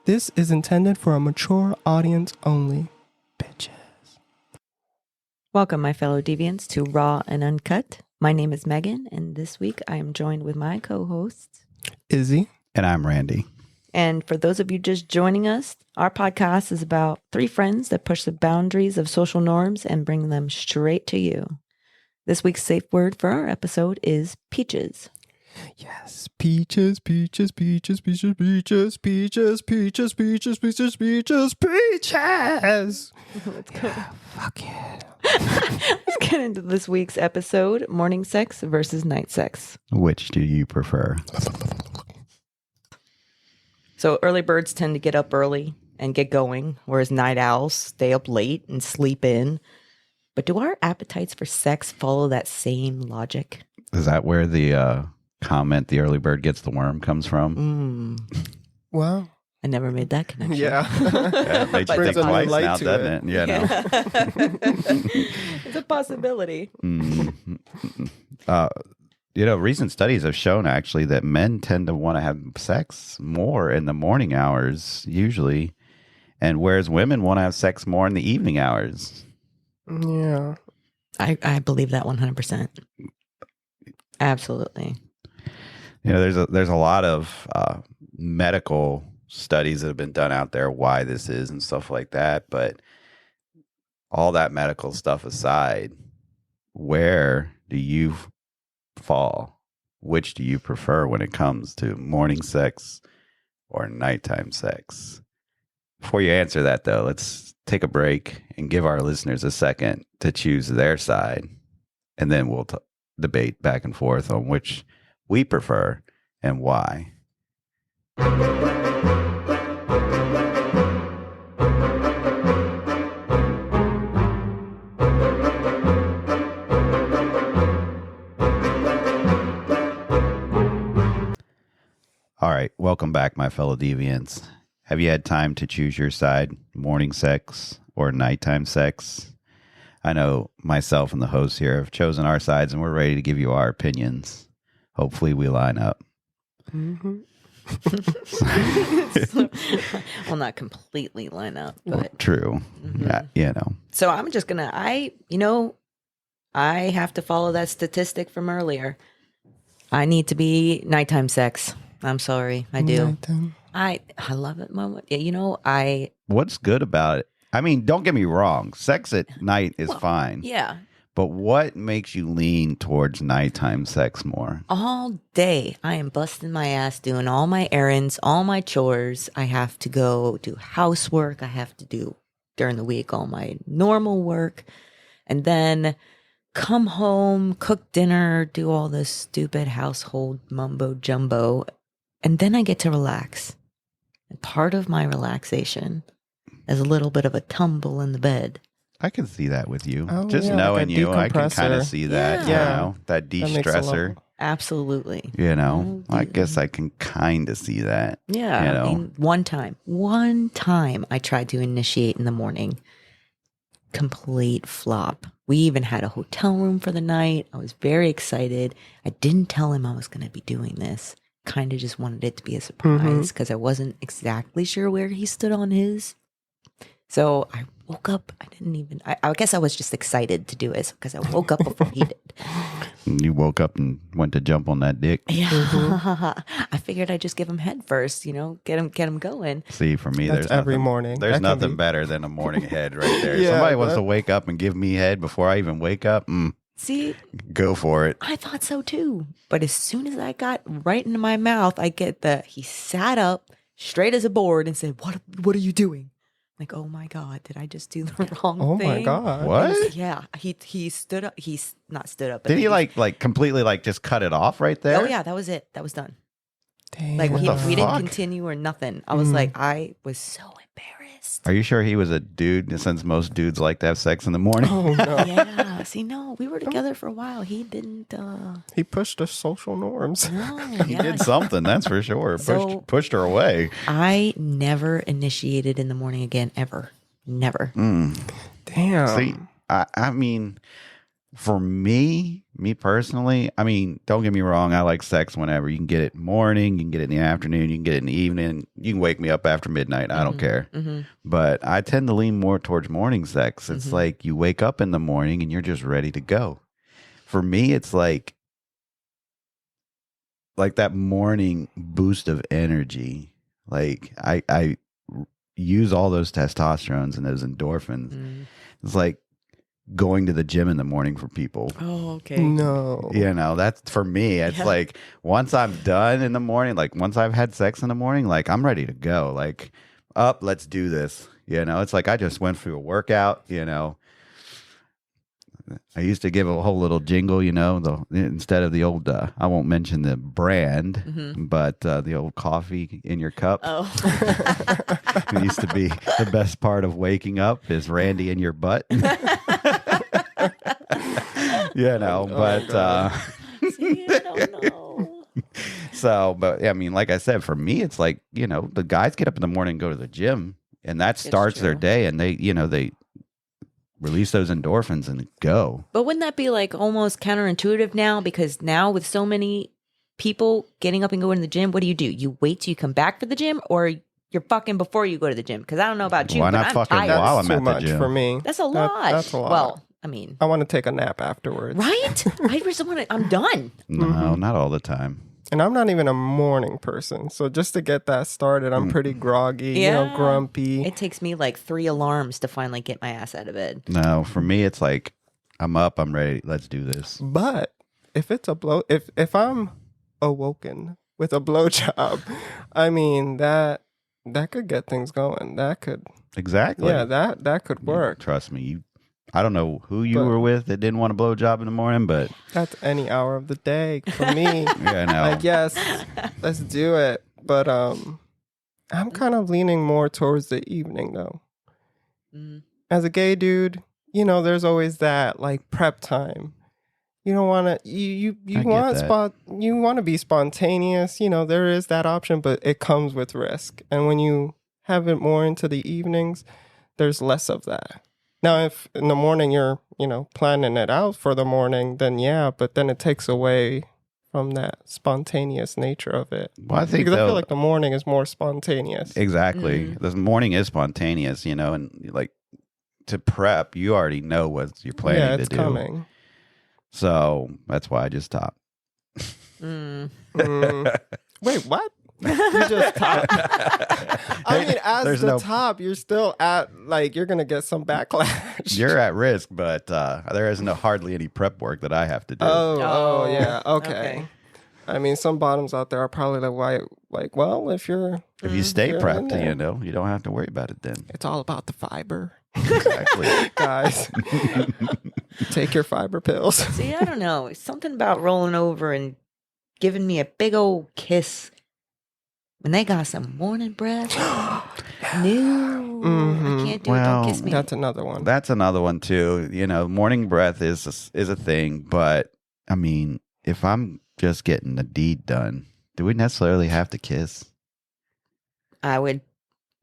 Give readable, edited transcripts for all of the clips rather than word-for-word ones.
This is intended for a mature audience only. Bitches. Welcome, my fellow deviants, to Raw and Uncut. My name is Megan, and this week I am joined with my co-hosts, Izzy. And I'm Randy. And for those of you just joining us, our podcast is about three friends that push the boundaries of social norms and bring them straight to you. This week's safe word for our episode is peaches. Yes, peaches, peaches, peaches, peaches, peaches, peaches, peaches, peaches, peaches, peaches, peaches. Let's go. Yeah, fuck yeah. Let's get into this week's episode, morning sex versus night sex. Which do you prefer? So early birds tend to get up early and get going, whereas night owls stay up late and sleep in. But do our appetites for sex follow that same logic? Is that where the comment, the early bird gets the worm, comes from? Well, I never made that connection. yeah. Yeah, it makes you Brings think a new twice light now, to doesn't it? Yeah, It's a possibility. Recent studies have shown actually that men tend to want to have sex more in the morning hours, usually, and whereas women want to have sex more in the evening hours. Yeah. I believe that 100%. Absolutely. There's a lot of medical studies that have been done out there why this is and stuff like that. But all that medical stuff aside, where do you fall? Which do you prefer when it comes to morning sex or nighttime sex? Before you answer that, though, let's take a break and give our listeners a second to choose their side. And then we'll debate back and forth on which we prefer and why. All right, welcome back, my fellow deviants. Have you had time to choose your side, morning sex or nighttime sex? I know myself and the hosts here have chosen our sides, and we're ready to give you our opinions. Hopefully we line up. Mm-hmm. Well, not completely line up, but True. Yeah, So I'm just gonna I have to follow that statistic from earlier. I need to be nighttime sex. I'm sorry, I do. Nighttime. I love it, Mama. What's good about it? I mean, don't get me wrong. Sex at night is fine. Yeah. But what makes you lean towards nighttime sex more? All day, I am busting my ass doing all my errands, all my chores. I have to go do housework. I have to do during the week all my normal work. And then come home, cook dinner, do all this stupid household mumbo jumbo. And then I get to relax. And part of my relaxation is a little bit of a tumble in the bed. I can see that with you. Oh, Just yeah, knowing like a you, I can kind of decompressor. see that, Yeah. that That makes a de-stressor. lot- Absolutely. I guess I can kind of see that. Yeah. I mean, one time I tried to initiate in the morning. Complete flop. We even had a hotel room for the night. I was very excited. I didn't tell him I was going to be doing this. Kind of just wanted it to be a surprise because I wasn't exactly sure where he stood on his. So I woke up. I guess I was just excited to do it because I woke up before he did. You woke up and went to jump on that dick. Yeah. I figured I'd just give him head first, get him going. See, for me, That's there's every nothing, morning. There's That can nothing be- better than a morning head right there. Yeah, Somebody wants that- to wake up and give me head before I even wake up. See, Go for it. I thought so too. But as soon as I got right into my mouth, I get he sat up straight as a board and said, What are you doing? Like, oh my God, did I just do the wrong Oh thing? my God. What? Yeah. He stood up. He's not stood up. But Did he like completely just cut it off right there? Oh yeah, that was it. That was done. Damn. Like What we the didn't fuck? continue or nothing. I was like, I was so embarrassed. Are you sure he was a dude? Since most dudes like to have sex in the morning. Oh no. Yeah. See, no, we were together for a while. He didn't. He pushed the social norms. No. He Yeah. did something, that's for sure. So- Pushed her away. I never initiated in the morning again, ever. Never. Damn. See, I mean, For me personally, I mean, don't get me wrong. I like sex whenever. You can get it in the morning, you can get it in the afternoon, you can get it in the evening. You can wake me up after midnight. I don't care. But I tend to lean more towards morning sex. It's like you wake up in the morning and you're just ready to go. For me, it's like that morning boost of energy. Like I use all those testosterones and those endorphins. It's like going to the gym in the morning for people. Oh, okay. No. That's for me. It's like once I'm done in the morning, like once I've had sex in the morning, like I'm ready to go. Like, up, let's do this. It's like I just went through a workout, I used to give a whole little jingle, instead of the old, I won't mention the brand, but the old coffee in your cup. Oh. It used to be the best part of waking up is Randy in your butt. See, I don't know. So, but I mean, like I said, for me, it's like, the guys get up in the morning and go to the gym, and that starts their day, and they release those endorphins and go. But wouldn't that be like almost counterintuitive now? Because now with so many people getting up and going to the gym, what do? You wait till you come back for the gym, or you're fucking before you go to the gym? Because I don't know about you, Why but not I'm fucking tired. while That's I'm too at the much gym? for me. That's a lot. That's a lot. Well, I mean, I want to take a nap afterwards. right? I just want to. I'm done. No, not all the time. And I'm not even a morning person. So just to get that started, I'm pretty groggy, Yeah. grumpy. It takes me like 3 alarms to finally get my ass out of bed. No, for me, it's like I'm up, I'm ready. Let's do this. But if it's a if I'm awoken with a blowjob, I mean that could get things going. That could Exactly. that could work. Trust me. I don't know who you But- were with that didn't want a blowjob in the morning, but That's any hour of the day for me. yeah, no. Like, yes, let's do it. But I'm kind of leaning more towards the evening though. Mm. As a gay dude, there's always that like prep time. You don't want to you I get want that. you want to be spontaneous. There is that option, but it comes with risk. And when you have it more into the evenings, there's less of that. Now, if in the morning you're, planning it out for the morning, then yeah, but then it takes away from that spontaneous nature of it. Well, I think Because I though, feel like the morning is more spontaneous. exactly. The morning is spontaneous, and like to prep, you already know what you're planning Yeah, to it's do. coming. So that's why I just stopped. Mm. Wait, what? You just top. I mean, as There's the no- top, you're still at, like, you're going to get some backlash. You're at risk, but there isn't hardly any prep work that I have to do. Oh, yeah. Okay. Okay. I mean, some bottoms out there are probably like, well, if you're, If you stay You're in prepped, there. you don't have to worry about it then. it's all about the fiber. Exactly. Guys, take your fiber pills. See, I don't know. It's something about rolling over and giving me a big old kiss when they got some morning breath. No, I can't do it. Well, Don't kiss me. That's another one. That's another one too. Morning breath is a thing, but I mean, if I'm just getting the deed done, do we necessarily have to kiss? I would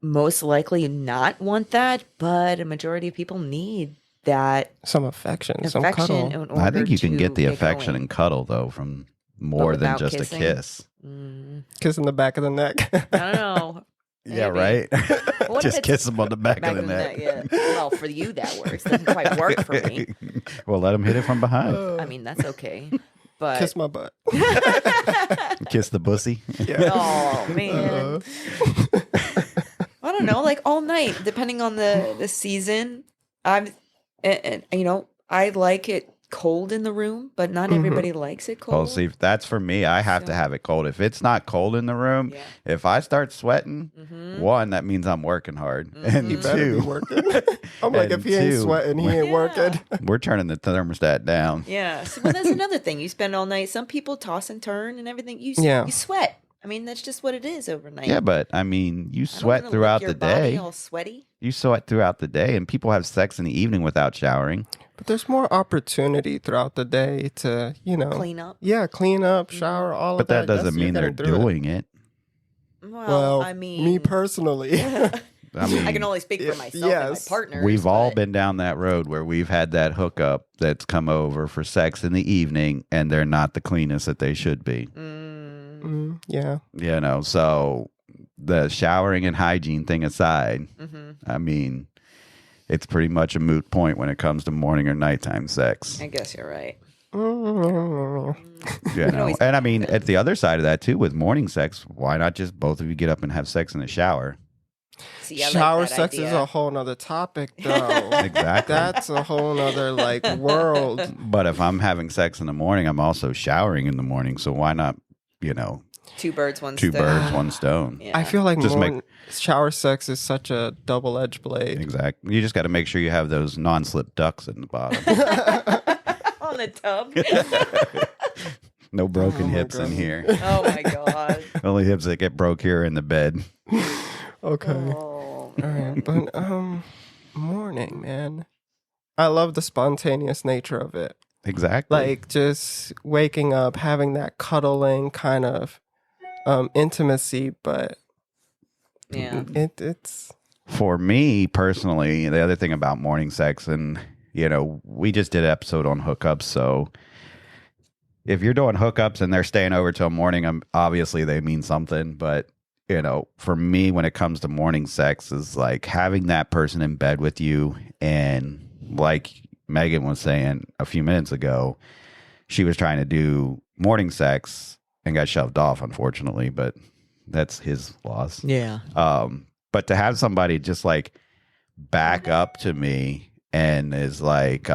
most likely not want that, but a majority of people need that Some affection, some affection. cuddle. In I think order you can to get the affection going. and cuddle though from more than without just kissing? a kiss. Kiss in the back of the neck. I don't know. Yeah, Maybe. right. What if Just it's kiss him on the back of the neck. Yeah. Well, for you that works. Doesn't quite work for me. Well, let him hit it from behind. I mean, that's okay. But Kiss my butt. Kiss the bussy. Yeah. oh man, I don't know. Like all night, depending on the season. And I like it cold in the room, but not everybody likes it cold. Well, see, that's for me. I have to So- have it cold. If it's not cold in the room, Yeah. if I start sweating, one, that means I'm working hard. And He better be two, working. I'm like, And if he ain't two, sweating, he ain't Yeah. working. we're turning the thermostat down. Yeah. So, well, that's another thing. You spend all night. Some people toss and turn and everything. You sweat. I mean, that's just what it is overnight. Yeah, but I mean, you I don't sweat wanna throughout lick your the body day. all sweaty. You sweat throughout the day, and people have sex in the evening without showering. But there's more opportunity throughout the day to, Clean up. Yeah, clean up, shower, all But of that. that doesn't You're mean they're getting through it. doing it. Well, Well, I mean, me personally. I mean, I can only speak for myself and my Yes. partner. we've all been down that road where we've had that hookup that's come over for sex in the evening, and they're not the cleanest that they should be. Yeah. You know, so the showering and hygiene thing aside, I mean, it's pretty much a moot point when it comes to morning or nighttime sex. I guess you're right. You know, and I mean, at the other side of that too, with morning sex, why not just both of you get up and have sex in the shower? See, I like Shower that sex idea. is a whole nother topic, though. Exactly. That's a whole nother like world. But if I'm having sex in the morning, I'm also showering in the morning. So why not, you know, Two birds, one two stone. birds, one stone? Yeah. I feel like Just shower sex is such a double-edged blade. Exactly. You just got to make sure you have those non-slip ducks in the bottom. On the tub. No broken Oh my hips in God. here. Oh my god. Only hips that get broke here in the bed. Okay. Oh. All right. But morning, man. I love the spontaneous nature of it. Exactly. Like just waking up, having that cuddling kind of intimacy, but Yeah. it's For me personally, the other thing about morning sex, and you know, we just did an episode on hookups, so if you're doing hookups and they're staying over till morning, obviously they mean something. But you know, for me, when it comes to morning sex, is like having that person in bed with you, and like Megan was saying a few minutes ago, she was trying to do morning sex and got shoved off, unfortunately, but that's his loss. Yeah. But to have somebody just like back up to me and is like,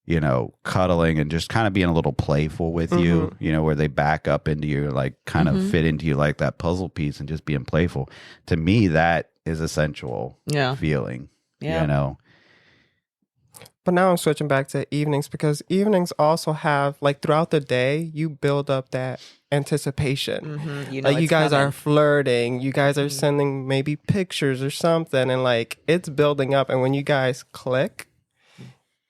you know, cuddling and just kind of being a little playful with you, you know, where they back up into you, like kind of fit into you like that puzzle piece and just being playful. To me, that is a sensual feeling, you know. But now I'm switching back to evenings because evenings also have like throughout the day you build up that anticipation. You know, Like you it's guys coming. are flirting, you guys are sending maybe pictures or something, and like it's building up. And when you guys click,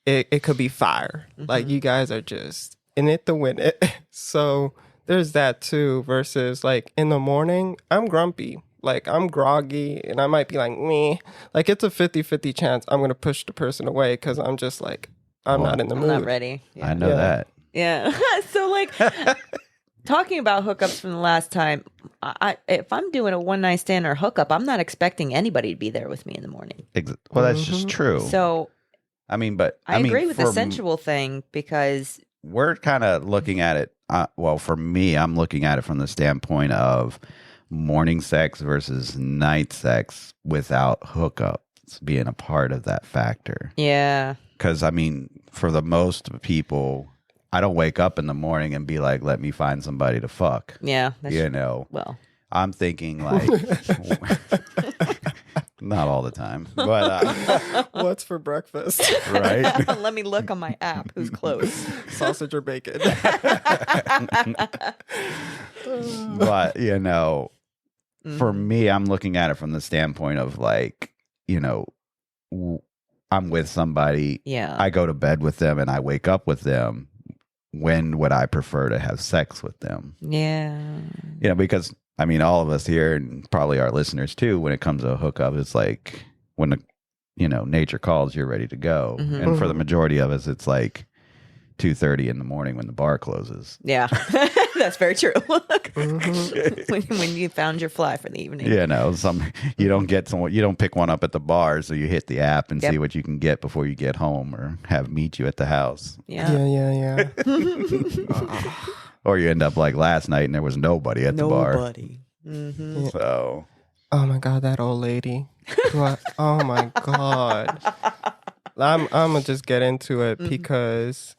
it could be fire. Like you guys are just in it to win it. So there's that too. Versus like in the morning, I'm grumpy. Like I'm groggy and I might be like, me. Like it's a 50-50 chance I'm going to push the person away because I'm just like, I'm not in the I'm mood. not ready. Yeah. I know that. Yeah. So like talking about hookups from the last time, if I'm doing a one night stand or hookup, I'm not expecting anybody to be there with me in the morning. Well, that's just true. So I mean, but I mean, agree with the for sensual thing because we're kind of looking at it. Well, for me, I'm looking at it from the standpoint of morning sex versus night sex without hookups being a part of that factor. yeah. Because I mean, for the most people, I don't wake up in the morning and be like, "Let me find somebody to fuck." Yeah. That's You know, well. I'm thinking like, not all the time, but What's for breakfast? right. Let me look on my app who's close. Sausage or bacon? But you know, for me, I'm looking at it from the standpoint of like, you know, I'm with somebody, Yeah. I go to bed with them and I wake up with them. When would I prefer to have sex with them? Yeah. You know, because I mean, all of us here and probably our listeners too, when it comes to a hookup, it's like when the, you know, nature calls, you're ready to go. And for the majority of us, it's like 2:30 in the morning when the bar closes. Yeah. That's very true. when you found your fly for the evening. You know, you don't pick one up at the bar, so you hit the app and see what you can get before you get home, or have meet you at the house, Yeah. Yeah. or you end up like last night and there was nobody at the bar. Nobody. Mm-hmm. So Oh my God, that old lady. Oh my God. I'm gonna just get into it because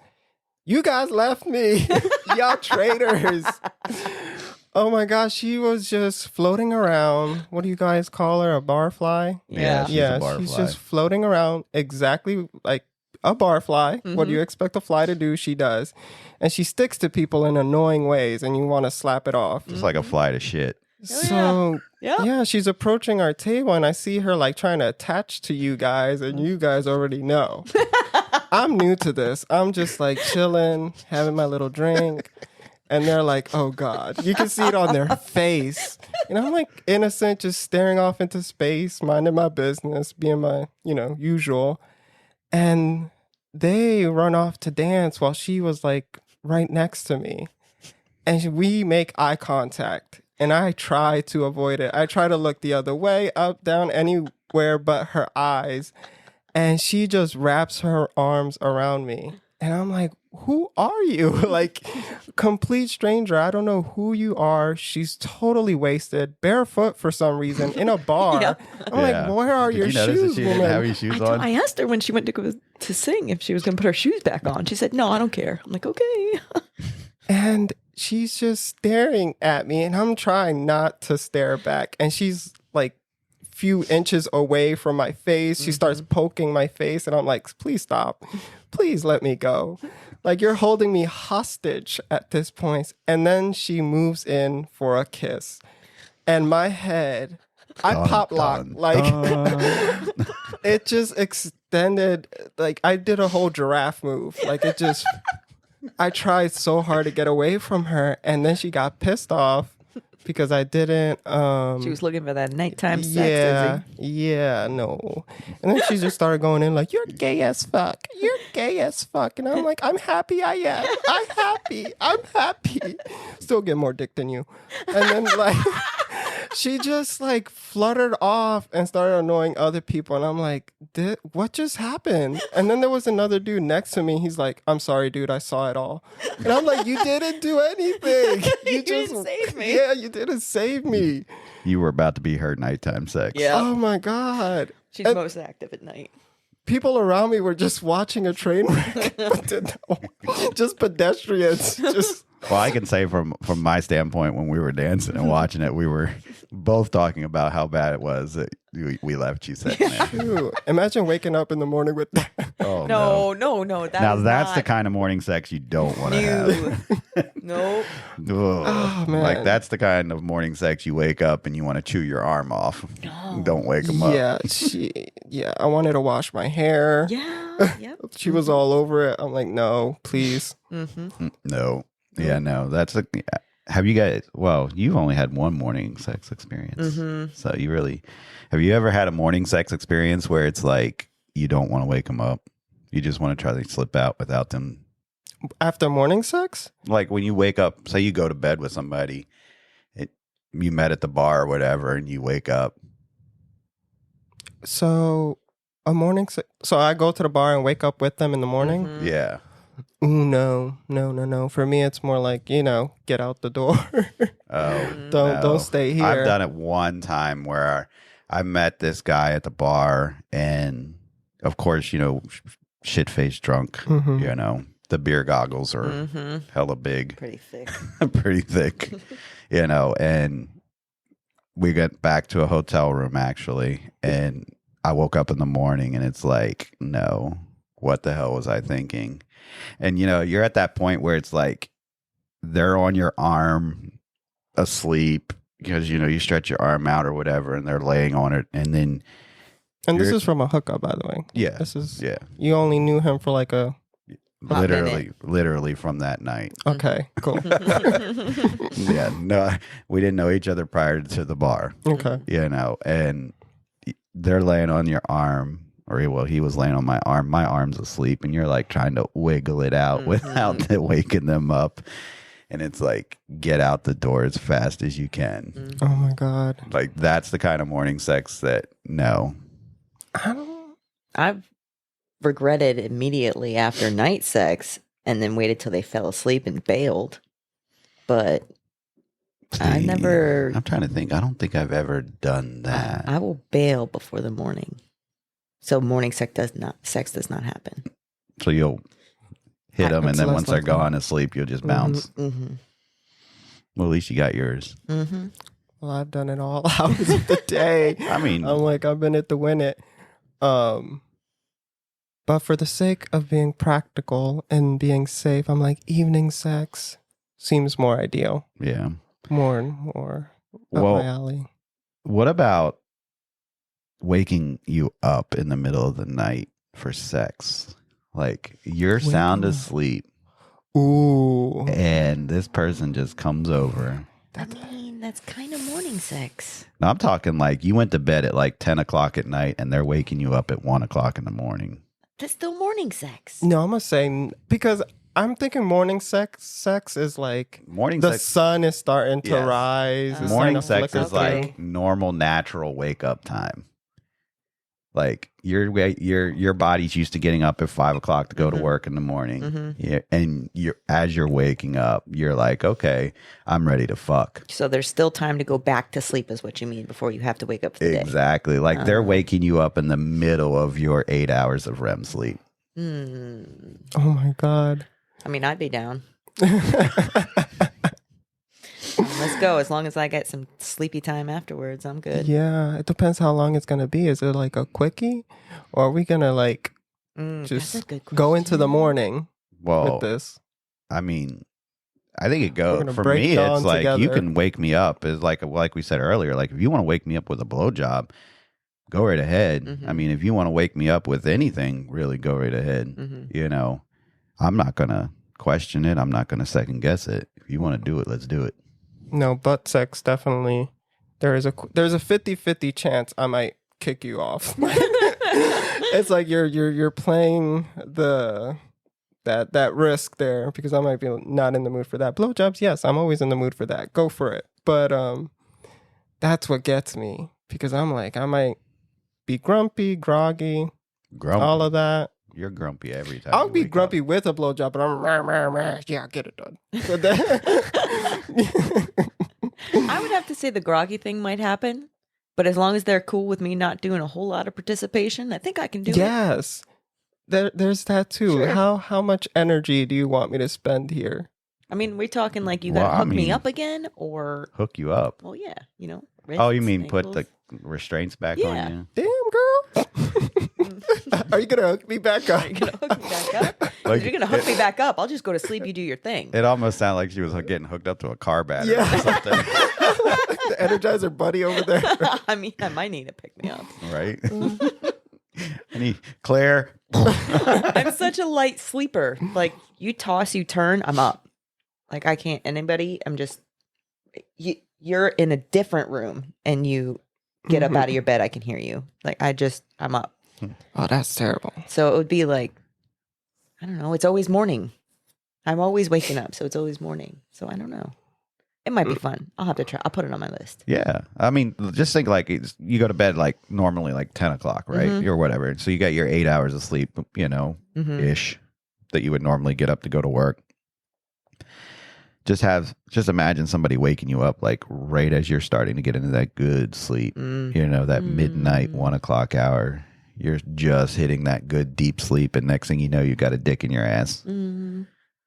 you guys left me. Y'all traitors. Oh my gosh, she was just floating around. What do you guys call her? A barfly? yeah, she's a barfly. She's just floating around exactly like a barfly. What do you expect a fly to do? She does. And she sticks to people in annoying ways and you want to slap it off. Just like a fly to shit. So Yeah. yeah, she's approaching our table and I see her like trying to attach to you guys and you guys already know. I'm new to this. I'm just like chilling, having my little drink. and they're like, oh God, you can see it on their face. And I'm like innocent, just staring off into space, minding my business, being my, usual. And they run off to dance while she was like right next to me. And we make eye contact. And I try to avoid it. I try to look the other way, up, down, anywhere but her eyes. And she just wraps her arms around me. And I'm like, who are you? Like, complete stranger. I don't know who you are. She's totally wasted, barefoot for some reason, in a bar. Yep. I'm like, where are your you notice that shoes, she woman? didn't have your shoes on? I asked her when she went to go to sing if she was going to put her shoes back on. She said, no, I don't care. I'm like, okay. And she's just staring at me, and I'm trying not to stare back. And she's like few inches away from my face. She starts poking my face, and I'm like, please stop. Please let me go. Like, you're holding me hostage at this point. And then she moves in for a kiss. And my head, I pop locked. Like, it just extended. Like, I did a whole giraffe move. Like, it just... I tried so hard to get away from her, and then she got pissed off because I didn't. She was looking for that nighttime sex. No. And then she just started going in like, "You're gay as fuck. You're gay as fuck." And I'm like, "I'm happy. I am. I'm happy. I'm happy. Still get more dick than you." And then like, she just like fluttered off and started annoying other people. And I'm like, what just happened? And then there was another dude next to me. He's like, "I'm sorry, dude. I saw it all." And I'm like, "You didn't do anything. You didn't save me." Yeah, you didn't save me. You were about to be her nighttime sex. Yeah. Oh my God. She's And most active at night. people around me were just watching a train wreck. But just pedestrians. Just Well, I can say from my standpoint, when we were dancing and watching it, we were both talking about how bad it was that we left you sitting there. Ew. Imagine waking up in the morning with that. Oh, No. Now that's the kind of morning sex you don't want to have. Nope. Ugh. Oh, man. Like, that's the kind of morning sex you wake up and you want to chew your arm off. No. Don't wake them up. Yeah, I wanted to wash my hair. Yeah. Yep. She was all over it. I'm like, no, please. No. Yeah, no. That's a. Have you guys? Well, you've only had one morning sex experience, so you really. Have you ever had a morning sex experience where it's like you don't want to wake them up, you just want to try to slip out without them? After morning sex? Like when you wake up, say you go to bed with somebody, you met at the bar or whatever, and you wake up. So a morning sex. So I go to the bar and wake up with them in the morning. Yeah. Ooh, no. For me, it's more like, get out the door. Oh, Don't stay here. I've done it one time where I met this guy at the bar, and of course, shit-faced drunk. The beer goggles are hella big, Pretty thick. pretty thick, and we got back to a hotel room actually, and I woke up in the morning and it's like, no, what the hell was I thinking? And you're at that point where it's like they're on your arm asleep because you stretch your arm out or whatever, and they're laying on it, and then this is from a hookup, by the way. yeah, This is yeah, you only knew him for like a literally from that night. okay, cool. Yeah, no, we didn't know each other prior to the bar. Okay. And they're laying on your arm. Or he was laying on my arm. My arm's asleep, and you're like trying to wiggle it out without waking them up. And it's like, get out the door as fast as you can. Oh my God. Like, that's the kind of morning sex that no. I've regretted immediately after night sex and then waited till they fell asleep and bailed. But I never. I'm trying to think. I don't think I've ever done that. I will bail before the morning. So morning sex does not happen. So you'll hit them, and It's then less once they're likely. gone asleep, you'll just bounce. Mm-hmm. Well, at least you got yours. Mm-hmm. Well, I've done it all hours of the day. I mean, I'm like, I've been it to win it. But for the sake of being practical and being safe, I'm like, evening sex seems more ideal. yeah. More and more up Well, my alley. what about waking you up in the middle of the night for sex? Like, you're Waking sound up. asleep. Ooh. and this person just comes over. I mean, that's kind of morning sex. Now, I'm talking like you went to bed at like 10 o'clock at night and they're waking you up at 1 o'clock in the morning. That's still morning sex. No, I'm gonna say because I'm thinking morning sex is like Morning the sex, sun is starting to Yes. rise. It's morning starting to sex flicker is through. like normal, natural wake up time. Like your body's used to getting up at 5 o'clock to go to work in the morning, yeah, and as you're waking up, you're like, okay, I'm ready to fuck. So there's still time to go back to sleep, is what you mean, before you have to wake up for the day. Exactly. Like they're waking you up in the middle of your 8 hours of REM sleep. Oh my God. I mean, I'd be down. Let's go. As long as I get some sleepy time afterwards, I'm good. Yeah, it depends how long it's gonna be. Is it like a quickie, or are we gonna like That's just a good go into the question. morning Well, with this? I mean, I think it We're goes gonna for break me. dawn It's like you together. can wake me up. Is like we said earlier. Like if you want to wake me up with a blowjob, go right ahead. I mean, if you want to wake me up with anything, really go right ahead. You know, I'm not gonna question it. I'm not gonna second guess it. If you want to do it, let's do it. No, butt sex definitely. There's a 50-50 chance I might kick you off. It's like you're playing that risk there because I might be not in the mood for that. Blowjobs, yes, I'm always in the mood for that. Go for it. But that's what gets me because I'm like I might be grumpy, groggy, Grumpy. all of that. You're grumpy every time. I'll you be wake grumpy up. with a blowjob, but I'm yeah, get it done. But then, I would have to say the groggy thing might happen, but as long as they're cool with me not doing a whole lot of participation, I think I can do it. yes, there's that too. Sure. How much energy do you want me to spend here? I mean, we're talking like you Well, gotta I hook me mean- up again, or Hook you up. well, yeah, Oh, you wrists, mean put the ankles. restraints back Yeah. on you? Damn, girl. Are you gonna hook me back up? Are you gonna hook me back up? Like- If you're gonna hook me back up, I'll just go to sleep. You do your thing. It almost sounded like she was getting hooked up to a car battery Yeah. or something, The Energizer buddy over there. I mean, I might need to pick me up. right? I need Claire. I'm such a light sleeper. Like you toss, you turn, I'm up. Like I can't. Anybody, I'm just. You're in a different room, and you get up out of your bed. I can hear you. Like I'm up. Oh, that's terrible. So it would be like, I don't know. It's always morning. I'm always waking up, so it's always morning. So I don't know. It might be fun. I'll have to try. I'll put it on my list. Yeah. I mean, just think like you go to bed like normally like 10 o'clock, right? Or whatever. So you got your 8 hours of sleep, ish, that you would normally get up to go to work. Just imagine somebody waking you up like right as you're starting to get into that good sleep, that midnight 1 o'clock hour. You're just hitting that good deep sleep, and next thing you know, you got a dick in your ass.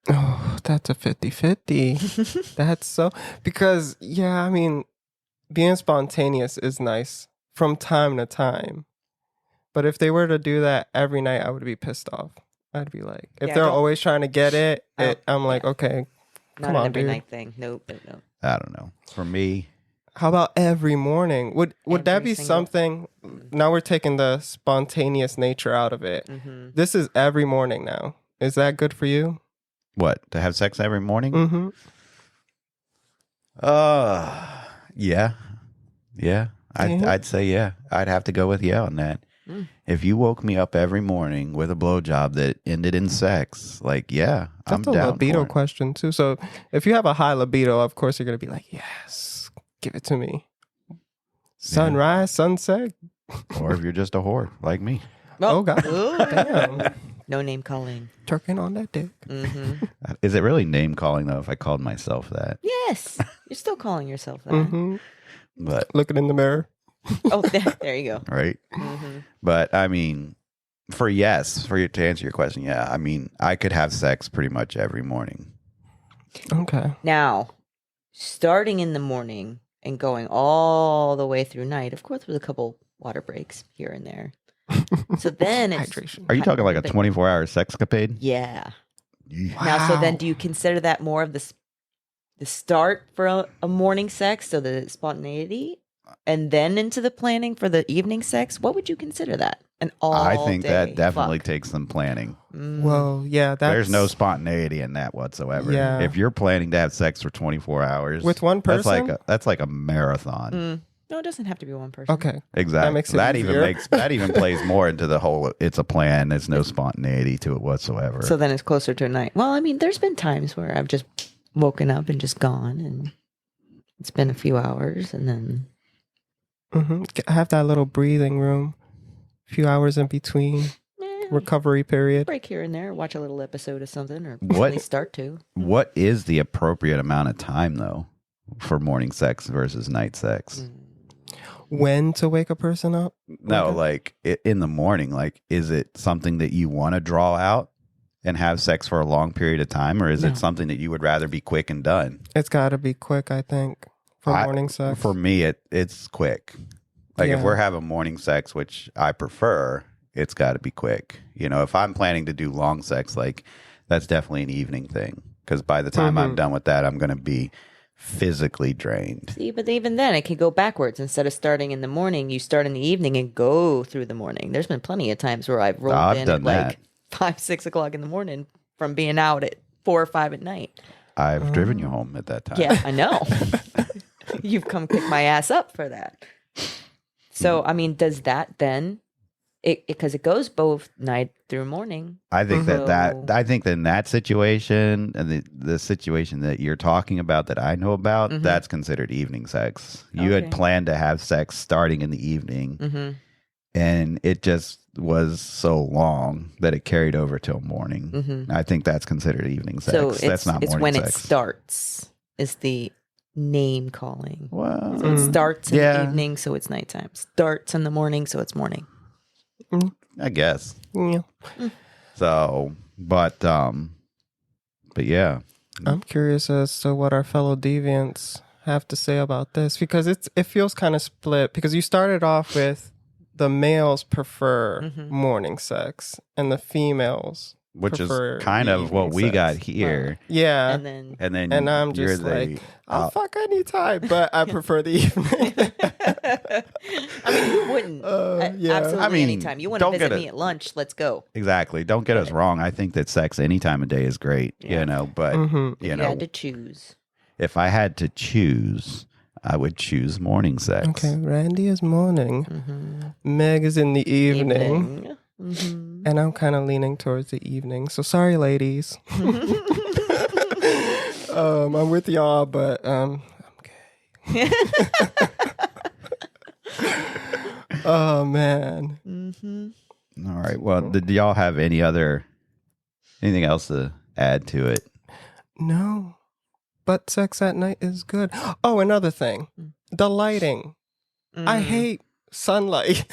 Oh, that's a 50-50. That's so because yeah, I mean, being spontaneous is nice from time to time, but if they were to do that every night, I would be pissed off. I'd be like, if Yeah, they're don't- always trying to get it, I I'm like, okay, Not come an on, every dude. night thing. Nope. No. I don't know. For me, How about every morning? Would that Every be single- something? Now we're taking the spontaneous nature out of it. This is every morning now. Is that good for you? what, to have sex every morning? Mm-hmm. Yeah. I'd say yeah. I'd have to go with yeah on that. If you woke me up every morning with a blowjob that ended in sex, like yeah, I'm That's a down libido for it. question too. So if you have a high libido, of course you're gonna be like, yes, give it to me. Sunrise, sunset. Or if you're just a whore like me. Oh God, Ooh. damn, No name calling. turking on that dick. Is it really name calling though if I called myself that? Yes. You're still calling yourself that. Mm-hmm. But Looking in the mirror. Oh, there you go. right. But I mean, to answer your question, yeah. I mean, I could have sex pretty much every morning. Okay. Now, starting in the morning and going all the way through night, of course, with a couple water breaks here and there. So then it's Hydration. Are you talking like a 24-hour sexcapade? Yeah. Yeah. Now, so then Wow. do you consider that more of the start for a morning sex, so the spontaneity? and then into the planning for the evening sex, what would you consider that? An all I think that day definitely fuck? takes some planning. Well, yeah, There's no spontaneity in that whatsoever. Yeah. If you're planning to have sex for 24 hours with one person. that's like a marathon. No, it doesn't have to be one person. Okay, Exactly. that makes it easier. That even plays more into the whole. It's a plan. There's no spontaneity to it whatsoever. So then it's closer to a night. Well, I mean, there's been times where I've just woken up and just gone, and it's been a few hours, and then I have that little breathing room, a few hours in between recovery period. break here and there, watch a little episode of something, or What- at least start to. What is the appropriate amount of time though for morning sex versus night sex? When to wake a person up? No, like in the morning. Like, is it something that you want to draw out and have sex for a long period of time, or is No. it something that you would rather be quick and done? It's got to be quick, I think, for morning sex. For me, it's quick. Like if Yeah. we're having morning sex, which I prefer, it's got to be quick. You know, if I'm planning to do long sex, like that's definitely an evening thing. Because by the time I'm done with that, I'm going to be physically drained. See, but even then, it can go backwards. Instead of starting in the morning, you start in the evening and go through the morning. There's been plenty of times where I've rolled I've in done at that. like 5, 6 o'clock in the morning from being out at 4 or 5 at night. I've driven you home at that time. Yeah, I know. You've come kick my ass up for that. So, I mean, does that then, because it goes both night through morning. I think So- I think that in that situation and the situation that you're talking about that I know about, that's considered evening sex. You had Okay. planned to have sex starting in the evening, Mm-hmm. and it just was so long that it carried over till morning. Mm-hmm. I think that's considered evening sex. So That's not it's morning when sex. it starts is the name calling. Well, So it starts in yeah. the evening, so it's nighttime. Starts in the morning, so it's morning. I guess. Yeah. So, but yeah. I'm curious as to what our fellow deviants have to say about this, because it feels kind of split, because you started off with the males prefer morning sex and the females Which is prefer kind of what evening we sex. got here. Yeah. And then And I'm you're just the- like, I'll fuck anytime, but I prefer the evening. I mean, who wouldn't? yeah. Absolutely I mean, anytime. You want to don't visit get me it- at lunch, let's go. Exactly. Don't get us wrong. I think that sex any time of day is great, Yeah. you know, but Mhm. you You know, had to choose. if I had to choose, I would choose morning sex. Okay, Randy is morning. Mm-hmm. Meg is in the evening. Mm-hmm. And I'm kind of leaning towards the evening. So sorry, ladies. I'm with y'all, but I'm gay. Oh, man. Mm-hmm. All right. Well, did y'all have anything else to add to it? No. But sex at night is good. Oh, another thing. The lighting. I hate sunlight.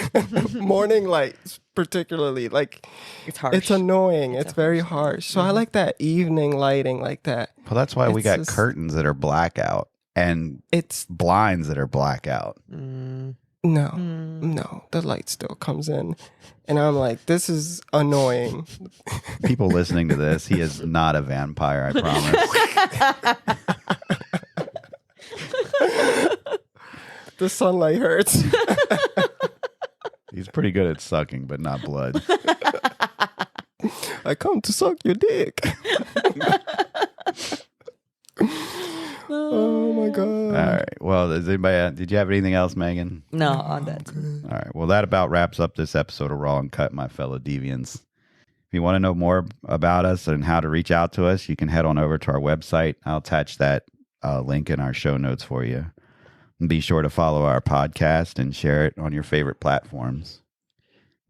Morning lights, particularly. Like, It's harsh. it's annoying. It's It's a very harsh harsh. So I like that evening lighting like that. Well, that's why we It's got just- curtains that are blackout and It's blinds that are blackout. Mm. no, the light still comes in. And I'm like, this is annoying. People listening to this, he is not a vampire, I promise. The sunlight hurts. He's pretty good at sucking, but not blood. I come to suck your dick. Oh my god. All right. Well, did you have anything else, Megan? No, on that. All right. Well, that about wraps up this episode of Raw and Cut, my fellow deviants. If you want to know more about us and how to reach out to us, you can head on over to our website. I'll attach that link in our show notes for you. And be sure to follow our podcast and share it on your favorite platforms.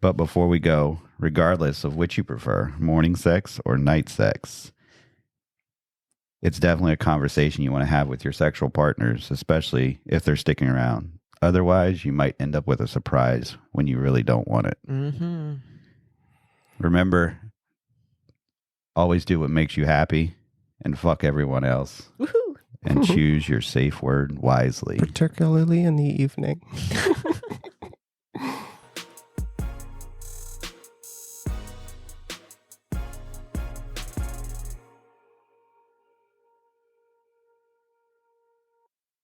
But before we go, regardless of which you prefer, morning sex or night sex, it's definitely a conversation you want to have with your sexual partners, especially if they're sticking around. Otherwise, you might end up with a surprise when you really don't want it. Mm-hmm. Remember, always do what makes you happy and fuck everyone else. Woohoo! And choose your safe word wisely. Particularly in the evening.